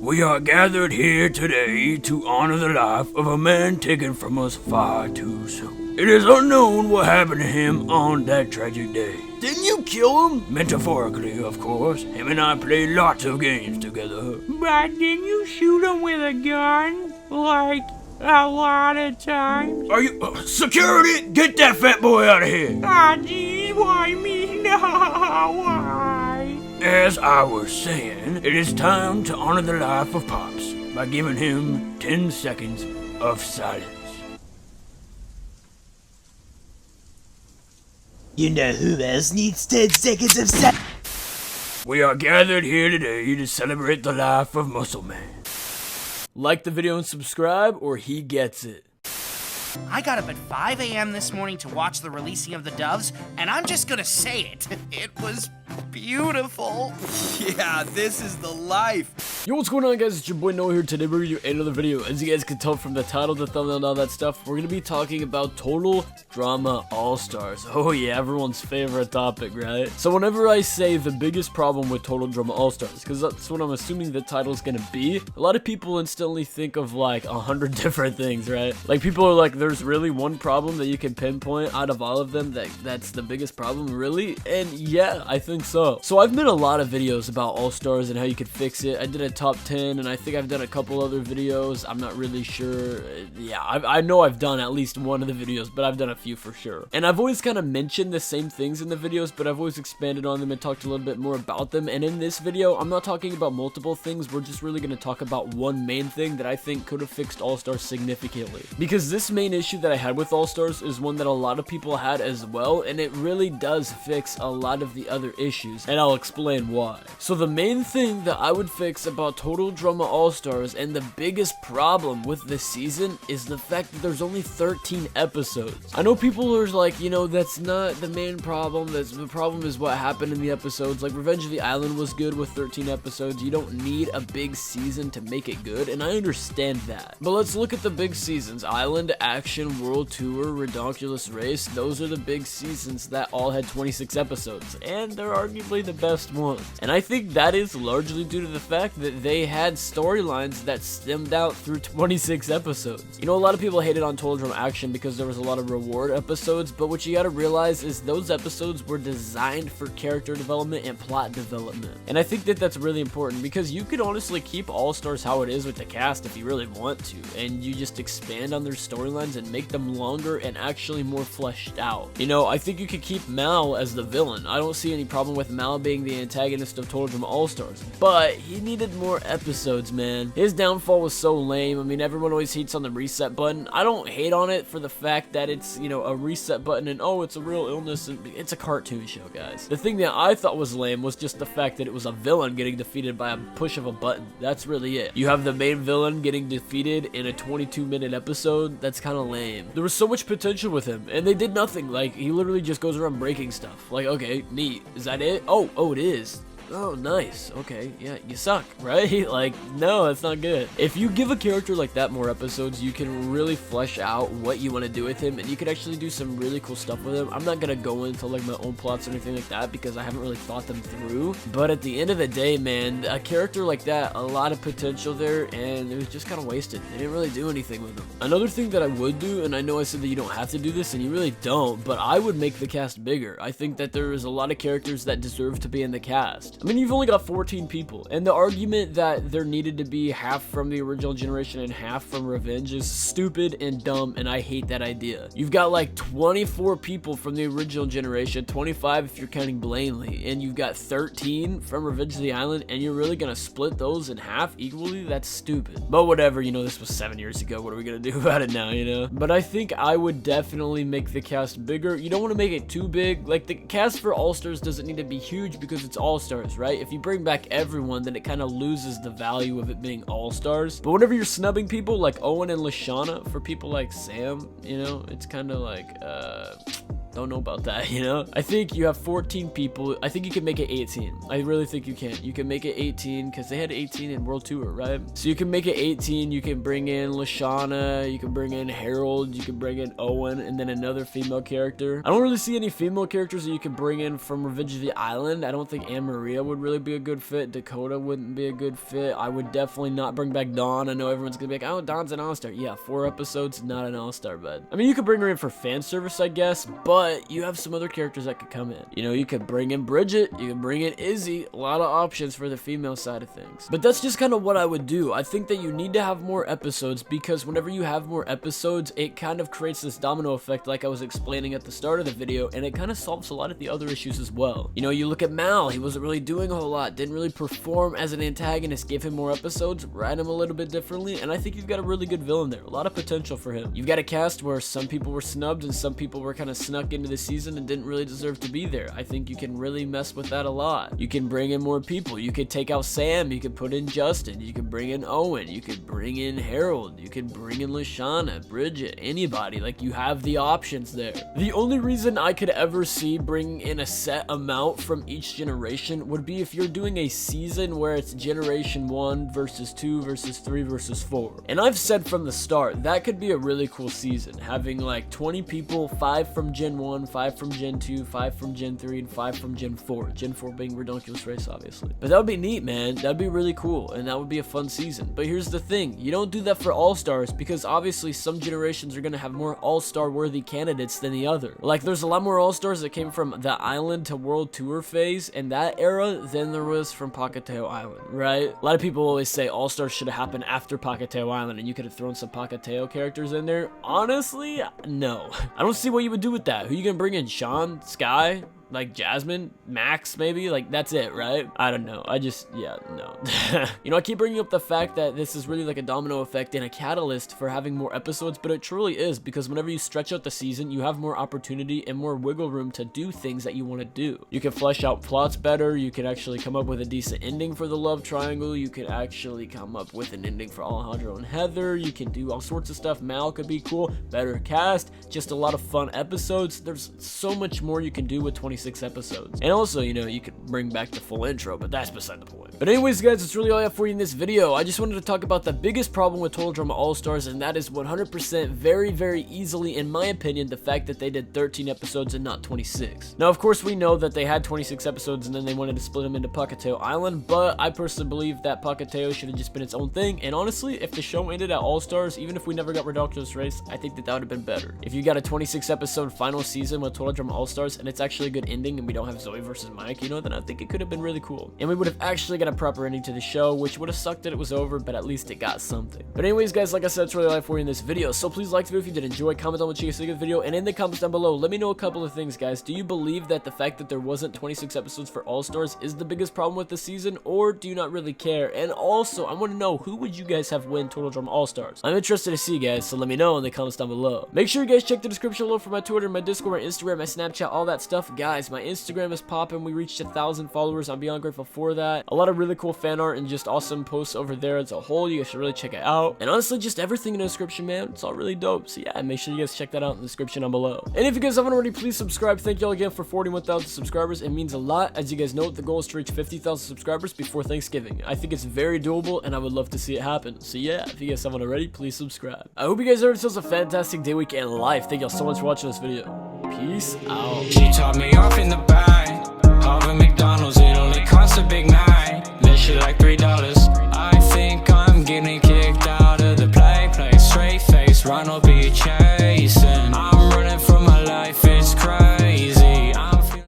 We are gathered here today to honor the life of a man taken from us far too soon. It is unknown what happened to him on that tragic day. Didn't you kill him? Metaphorically, of course. Him and I played lots of games together. But didn't you shoot him with a gun? Like, a lot of times? Are you... security! Get that fat boy out of here! Ah, geez, why me? No, why? As I was saying, it is time to honor the life of Pops by giving him 10 seconds of silence. You know who else needs 10 seconds of silence? We are gathered here today to celebrate the life of Muscle Man. Like the video and subscribe, or he gets it. I got up at 5 a.m. this morning to watch the releasing of the Doves, and I'm just gonna say it. It was beautiful. Yeah, this is the life. Yo, what's going on, guys? It's your boy Noah here. Today we're going to do another video. As you guys can tell from the title, the thumbnail, and all that stuff, we're going to be talking about Total Drama All-Stars. Oh yeah, everyone's favorite topic, right? So whenever I say the biggest problem with Total Drama All-Stars, because that's what I'm assuming the title's going to be, a lot of people instantly think of like 100 different things, right? Like people are like, there's really one problem that you can pinpoint out of all of them that's the biggest problem, really? And yeah, I think so. So I've made a lot of videos about All-Stars and how you could fix it. I did a top 10, and I think I've done a couple other videos. I'm not really sure. Yeah, I know I've done at least one of the videos, but I've done a few for sure. And I've always kind of mentioned the same things in the videos, but I've always expanded on them and talked a little bit more about them. And in this video, I'm not talking about multiple things. We're just really going to talk about one main thing that I think could have fixed All-Stars significantly. Because this main issue that I had with All-Stars is one that a lot of people had as well, and it really does fix a lot of the other issues, and I'll explain why. So the main thing that I would fix about Total Drama All-Stars, and the biggest problem with this season, is the fact that there's only 13 episodes. I know people are like, you know, that's not the main problem. The problem is what happened in the episodes. Like Revenge of the Island was good with 13 episodes. You don't need a big season to make it good, and I understand that. But let's look at the big seasons. Island, Action, World Tour, Redonkulous Race. Those are the big seasons that all had 26 episodes, and they're arguably the best ones. And I think that is largely due to the fact that they had storylines that stemmed out through 26 episodes. You know, a lot of people hated on Total Drama Action because there was a lot of reward episodes, but what you gotta realize is those episodes were designed for character development and plot development. And I think that that's really important, because you could honestly keep All-Stars how it is with the cast if you really want to, and you just expand on their storylines and make them longer and actually more fleshed out. You know, I think you could keep Mal as the villain. I don't see any problem with Mal being the antagonist of Total Drama All-Stars, but he needed more episodes, man. His downfall was so lame. I mean, everyone always hates on the reset button. I don't hate on it for the fact that it's, you know, a reset button and, oh, it's a real illness, and it's a cartoon show, guys. The thing that I thought was lame was just the fact that it was a villain getting defeated by a push of a button. That's really it. You have the main villain getting defeated in a 22-minute episode. That's kind of lame. There was so much potential with him, and they did nothing. Like, he literally just goes around breaking stuff. Like, okay, neat. Is that it? Oh, it is. Oh, nice. Okay, yeah, you suck, right? Like, no, that's not good. If you give a character like that more episodes, you can really flesh out what you want to do with him, and you could actually do some really cool stuff with him. I'm not gonna go into like my own plots or anything like that because I haven't really thought them through, but at the end of the day, man, a character like that, a lot of potential there, and it was just kind of wasted. They didn't really do anything with him. Another thing that I would do, and I know I said that you don't have to do this, and you really don't, but I would make the cast bigger. I think that there is a lot of characters that deserve to be in the cast. I mean, you've only got 14 people, and the argument that there needed to be half from the original generation and half from Revenge is stupid and dumb, and I hate that idea. You've got like 24 people from the original generation, 25 if you're counting Blaney, and you've got 13 from Revenge of the Island, and you're really gonna split those in half equally? That's stupid. But whatever, you know, this was 7 years ago. What are we gonna do about it now, you know? But I think I would definitely make the cast bigger. You don't want to make it too big. Like, the cast for All-Stars doesn't need to be huge because it's All-Stars, right? If you bring back everyone, then it kind of loses the value of it being All-Stars. But whenever you're snubbing people like Owen and Lashana for people like Sam, you know, it's kind of like, Don't know about that, you know? I think you have 14 people. I think you can make it 18. I really think you can. You can make it 18 because they had 18 in World Tour, right? So you can make it 18. You can bring in Lashana. You can bring in Harold. You can bring in Owen, and then another female character. I don't really see any female characters that you can bring in from Revenge of the Island. I don't think Anne Maria would really be a good fit. Dakota wouldn't be a good fit. I would definitely not bring back Dawn. I know everyone's gonna be like, oh, Dawn's an all-star. Yeah, 4 episodes, not an all-star, bud. I mean, you could bring her in for fan service, I guess, but you have some other characters that could come in. You know, you could bring in Bridget. You can bring in Izzy. A lot of options for the female side of things. But that's just kind of what I would do. I think that you need to have more episodes because whenever you have more episodes, it kind of creates this domino effect like I was explaining at the start of the video, and it kind of solves a lot of the other issues as well. You know, you look at Mal, he wasn't really doing a whole lot, didn't really perform as an antagonist. Give him more episodes, write him a little bit differently, and I think you've got a really good villain there. A lot of potential for him. You've got a cast where some people were snubbed and some people were kind of snuck into the season and didn't really deserve to be there. I think you can really mess with that a lot. You can bring in more people. You could take out Sam, you could put in Justin, you could bring in Owen, you could bring in Harold, you could bring in Lashana, Bridget, anybody. Like, you have the options there. The only reason I could ever see bringing in a set amount from each generation would be if you're doing a season where it's generation 1 versus 2 versus 3 versus 4. And I've said from the start, that could be a really cool season, having like 20 people, 5 from Gen 1, 5 from Gen 2, 5 from Gen 3, and 5 from Gen 4. Gen 4 being Redonkulous Race, obviously. But that would be neat, man. That'd be really cool, and that would be a fun season. But here's the thing, you don't do that for All-Stars because obviously some generations are going to have more All-Star worthy candidates than the other. Like, there's a lot more All-Stars that came from the Island to World Tour phase in that era than there was from Pacateo Island, right? A lot of people always say All-Stars should have happened after Pacateo Island and you could have thrown some Pacateo characters in there. Honestly, no. I don't see what you would do with that. Who you gonna bring in? Sean? Sky? Like Jasmine, Max, maybe? Like, that's it, right? I don't know. Yeah, no. You know, I keep bringing up the fact that this is really like a domino effect and a catalyst for having more episodes, but it truly is, because whenever you stretch out the season, you have more opportunity and more wiggle room to do things that you want to do. You can flesh out plots better. You can actually come up with a decent ending for the love triangle. You can actually come up with an ending for Alejandro and Heather. You can do all sorts of stuff. Mal could be cool. Better cast. Just a lot of fun episodes. There's so much more you can do with 26 episodes. And also, you know, you could bring back the full intro, but that's beside the point. But anyways, guys, that's really all I have for you in this video. I just wanted to talk about the biggest problem with Total Drama All-Stars, and that is 100% very easily, in my opinion, the fact that they did 13 episodes and not 26. Now, of course, we know that they had 26 episodes and then they wanted to split them into Pacateo Island, but I personally believe that Pacateo should have just been its own thing. And honestly, if the show ended at All-Stars, even if we never got Redonkulous Race, I think that that would have been better. If you got a 26 episode final season with Total Drama All-Stars and it's actually a good ending and we don't have Zoe versus Mike, you know, then I think it could have been really cool. And we would have actually got a proper ending to the show, which would have sucked that it was over, but at least it got something. But anyways, guys, like I said, it's really all I have for you in this video. So please like the video if you did enjoy, comment on what you guys think of the video, and in the comments down below, let me know a couple of things, guys. Do you believe that the fact that there wasn't 26 episodes for All-Stars is the biggest problem with the season, or do you not really care? And also, I want to know, who would you guys have win Total Drama All-Stars? I'm interested to see, guys, so let me know in the comments down below. Make sure you guys check the description below for my Twitter, my Discord, my Instagram, my Snapchat, all that stuff. Guys, my Instagram is popping. We reached 1,000 followers. I'm beyond grateful for that. A lot of really cool fan art and just awesome posts over there as a whole. You guys should really check it out. And honestly, just everything in the description, man. It's all really dope. So yeah, make sure you guys check that out in the description down below. And if you guys haven't already, please subscribe. Thank y'all again for 41,000 subscribers. It means a lot. As you guys know, the goal is to reach 50,000 subscribers before Thanksgiving. I think it's very doable, and I would love to see it happen. So yeah, if you guys haven't already, please subscribe. I hope you guys have yourselves a fantastic day, week, and life. Thank y'all so much for watching this video. Peace out. She taught me off in the back of a McDonald's. It only costs a Big Mac. That shit like $3. I think I'm getting kicked out of the play. Play straight face, run or be a champ.